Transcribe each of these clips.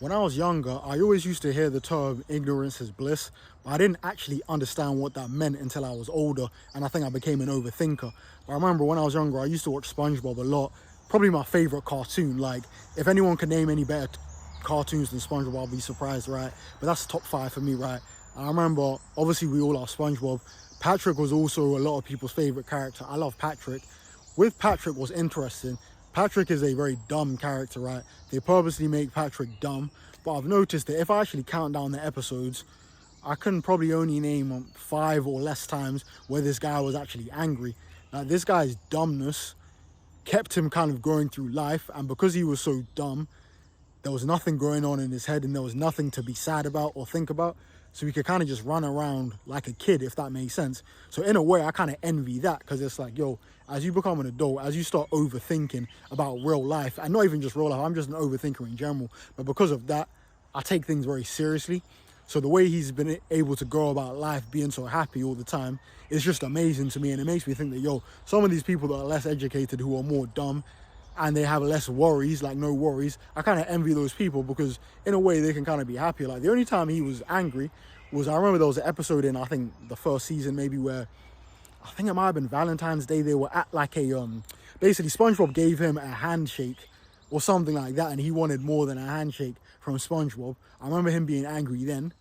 When I was younger, I always used to hear the term ignorance is bliss, but I didn't actually understand what that meant until I was older, and I think I became an overthinker. But I remember when I was younger, I used to watch SpongeBob a lot, probably my favorite cartoon. Like, if anyone could name any better cartoons than SpongeBob, I'll be surprised, right? But that's top five for me, right? And I remember, obviously, we all love SpongeBob. Patrick was also a lot of people's favorite character. I love Patrick. With Patrick, what's interesting, Patrick is a very dumb character, right? They purposely make Patrick dumb, but I've noticed that if I actually count down the episodes, I can probably only name 5 or less times where this guy was actually angry. Now, this guy's dumbness kept him kind of going through life, and because he was so dumb, there was nothing going on in his head and there was nothing to be sad about or think about. So he could kind of just run around like a kid, if that makes sense. So in a way, I kind of envy that, because it's like, yo, as you become an adult, as you start overthinking about real life, and not even just real life, I'm just an overthinker in general. But because of that, I take things very seriously. So the way he's been able to go about life being so happy all the time is just amazing to me. And it makes me think that, yo, some of these people that are less educated, who are more dumb, and they have less worries, like no worries, I kind of envy those people, because in a way they can kind of be happier. Like, the only time he was angry was, I remember there was an episode in, I think, the first season maybe, where I think it might have been Valentine's Day. They were at like a basically SpongeBob gave him a handshake or something like that, and he wanted more than a handshake from SpongeBob. I remember him being angry then.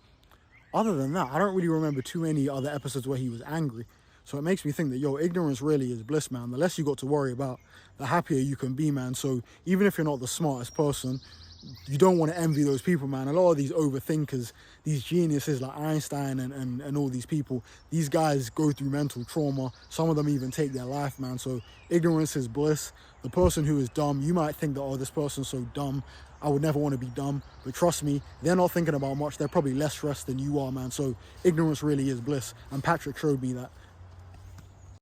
Other than that, I don't really remember too many other episodes where he was angry. So it makes me think that, yo, ignorance really is bliss, man. The less you got to worry about, the happier you can be, man. So even if you're not the smartest person, you don't want to envy those people, man. A lot of these overthinkers, these geniuses like Einstein and all these people, these guys go through mental trauma. Some of them even take their life, man. So ignorance is bliss. The person who is dumb, you might think that, oh, this person's so dumb, I would never want to be dumb. But trust me, they're not thinking about much. They're probably less stressed than you are, man. So ignorance really is bliss. And Patrick showed me that.